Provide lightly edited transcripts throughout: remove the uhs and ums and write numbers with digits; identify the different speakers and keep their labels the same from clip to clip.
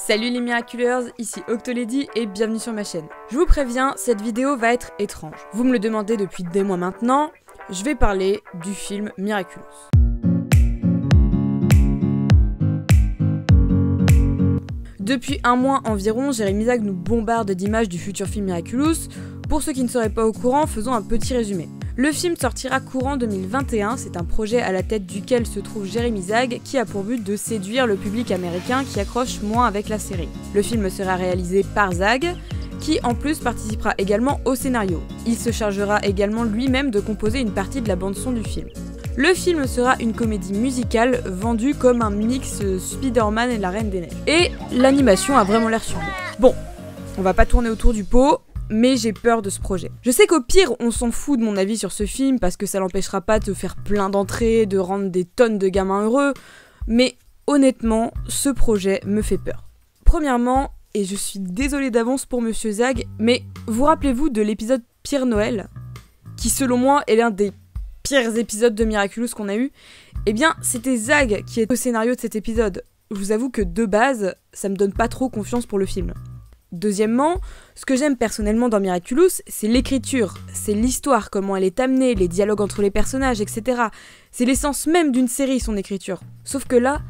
Speaker 1: Salut les Miraculeurs, ici Octolady et bienvenue sur ma chaîne. Je vous préviens, cette vidéo va être étrange. Vous me le demandez depuis des mois maintenant, je vais parler du film Miraculous. Depuis un mois environ, Jérémy Zag nous bombarde d'images du futur film Miraculous. Pour ceux qui ne seraient pas au courant, faisons un petit résumé. Le film sortira courant 2021, c'est un projet à la tête duquel se trouve Jérémy Zag qui a pour but de séduire le public américain qui accroche moins avec la série. Le film sera réalisé par Zag, qui en plus participera également au scénario. Il se chargera également lui-même de composer une partie de la bande-son du film. Le film sera une comédie musicale vendue comme un mix Spider-Man et la Reine des Neiges. Et l'animation a vraiment l'air sûre. Bon, on va pas tourner autour du pot, mais j'ai peur de ce projet. Je sais qu'au pire, on s'en fout de mon avis sur ce film parce que ça l'empêchera pas de faire plein d'entrées, de rendre des tonnes de gamins heureux, mais honnêtement, ce projet me fait peur. Premièrement, et je suis désolée d'avance pour Monsieur Zag, mais vous rappelez-vous de l'épisode Pire Noël, qui selon moi est l'un des pires épisodes de Miraculous qu'on a eu? Eh bien, c'était Zag qui est au scénario de cet épisode. Je vous avoue que de base, ça me donne pas trop confiance pour le film. Deuxièmement, ce que j'aime personnellement dans Miraculous, c'est l'écriture, c'est l'histoire, comment elle est amenée, les dialogues entre les personnages, etc. C'est l'essence même d'une série, son écriture. Sauf que là,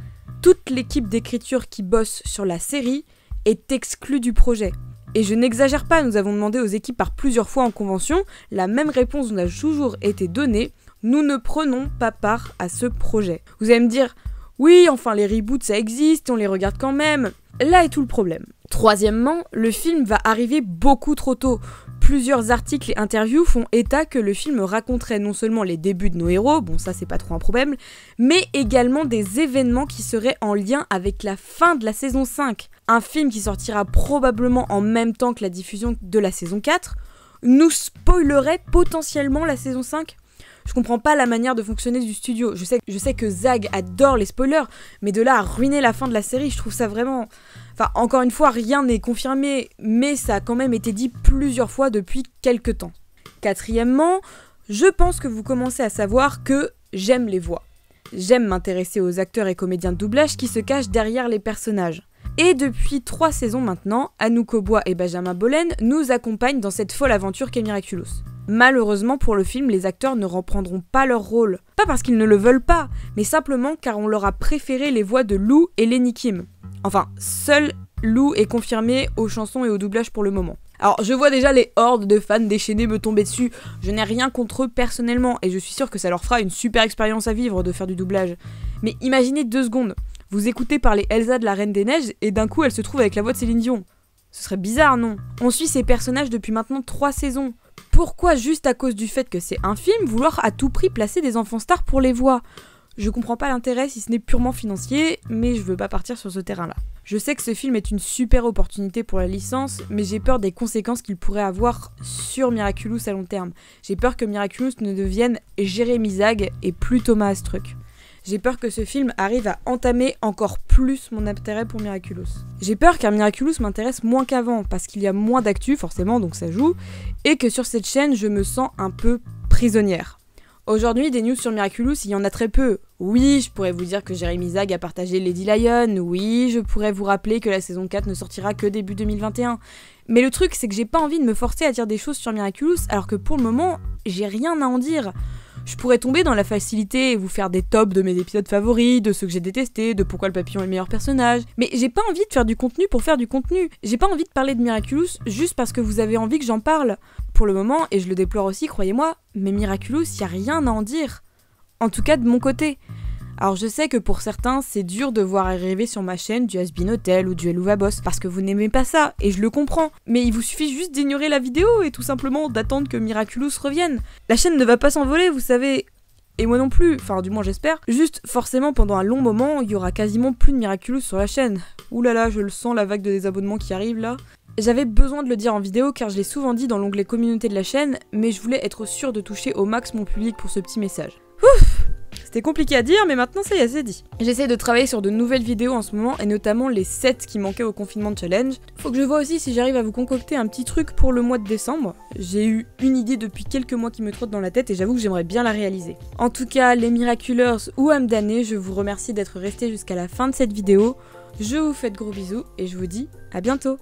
Speaker 1: toute l'équipe d'écriture qui bosse sur la série est exclue du projet. Et je n'exagère pas, nous avons demandé aux équipes par plusieurs fois en convention, la même réponse nous a toujours été donnée, nous ne prenons pas part à ce projet. Vous allez me dire, oui, enfin les reboots ça existe, on les regarde quand même. Là est tout le problème. Troisièmement, le film va arriver beaucoup trop tôt. Plusieurs articles et interviews font état que le film raconterait non seulement les débuts de nos héros, bon ça c'est pas trop un problème, mais également des événements qui seraient en lien avec la fin de la saison 5. Un film qui sortira probablement en même temps que la diffusion de la saison 4, nous spoilerait potentiellement la saison 5. Je comprends pas la manière de fonctionner du studio. Je sais que Zag adore les spoilers, mais de là à ruiner la fin de la série, je trouve ça vraiment... Enfin, encore une fois, rien n'est confirmé, mais ça a quand même été dit plusieurs fois depuis quelques temps. Quatrièmement, je pense que vous commencez à savoir que j'aime les voix. J'aime m'intéresser aux acteurs et comédiens de doublage qui se cachent derrière les personnages. Et depuis 3 saisons maintenant, Anouk Aubois et Benjamin Bollen nous accompagnent dans cette folle aventure qu'est Miraculous. Malheureusement pour le film, les acteurs ne reprendront pas leur rôle. Pas parce qu'ils ne le veulent pas, mais simplement car on leur a préféré les voix de Lou et Lenny Kim. Enfin, seul Lou est confirmé aux chansons et au doublage pour le moment. Alors, je vois déjà les hordes de fans déchaînés me tomber dessus. Je n'ai rien contre eux personnellement, et je suis sûre que ça leur fera une super expérience à vivre de faire du doublage. Mais imaginez 2 secondes. Vous écoutez parler Elsa de la Reine des Neiges, et d'un coup elle se trouve avec la voix de Céline Dion. Ce serait bizarre, non? On suit ces personnages depuis maintenant 3 saisons. Pourquoi juste à cause du fait que c'est un film, vouloir à tout prix placer des enfants stars pour les voix? Je comprends pas l'intérêt si ce n'est purement financier, mais je veux pas partir sur ce terrain-là. Je sais que ce film est une super opportunité pour la licence, mais j'ai peur des conséquences qu'il pourrait avoir sur Miraculous à long terme. J'ai peur que Miraculous ne devienne Jérémy Zag et plus Thomas Astruc. J'ai peur que ce film arrive à entamer encore plus mon intérêt pour Miraculous. J'ai peur car Miraculous m'intéresse moins qu'avant, parce qu'il y a moins d'actu forcément, donc ça joue, et que sur cette chaîne je me sens un peu prisonnière. Aujourd'hui, des news sur Miraculous, il y en a très peu. Oui, je pourrais vous dire que Jérémy Zag a partagé Lady Lion, oui, je pourrais vous rappeler que la saison 4 ne sortira que début 2021. Mais le truc, c'est que j'ai pas envie de me forcer à dire des choses sur Miraculous, alors que pour le moment, j'ai rien à en dire. Je pourrais tomber dans la facilité et vous faire des tops de mes épisodes favoris, de ceux que j'ai détestés, de pourquoi le papillon est le meilleur personnage. Mais j'ai pas envie de faire du contenu pour faire du contenu. J'ai pas envie de parler de Miraculous juste parce que vous avez envie que j'en parle. Pour le moment, et je le déplore aussi, croyez-moi, mais Miraculous, y a rien à en dire. En tout cas de mon côté. Alors je sais que pour certains, c'est dur de voir arriver sur ma chaîne du Has-Been Hotel ou du Hellouva Boss, parce que vous n'aimez pas ça, et je le comprends. Mais il vous suffit juste d'ignorer la vidéo et tout simplement d'attendre que Miraculous revienne. La chaîne ne va pas s'envoler, vous savez. Et moi non plus, enfin du moins j'espère. Juste, forcément, pendant un long moment, il y aura quasiment plus de Miraculous sur la chaîne. Ouh là là, je le sens, la vague de désabonnements qui arrive là. J'avais besoin de le dire en vidéo car je l'ai souvent dit dans l'onglet communauté de la chaîne, mais je voulais être sûre de toucher au max mon public pour ce petit message. Ouf! C'était compliqué à dire, mais maintenant ça y est, c'est dit. J'essaie de travailler sur de nouvelles vidéos en ce moment, et notamment les 7 qui manquaient au confinement de challenge. Faut que je vois aussi si j'arrive à vous concocter un petit truc pour le mois de décembre. J'ai eu une idée depuis quelques mois qui me trotte dans la tête, et j'avoue que j'aimerais bien la réaliser. En tout cas, les Miraculeurs ou âmes damnées, je vous remercie d'être restés jusqu'à la fin de cette vidéo. Je vous fais de gros bisous et je vous dis à bientôt.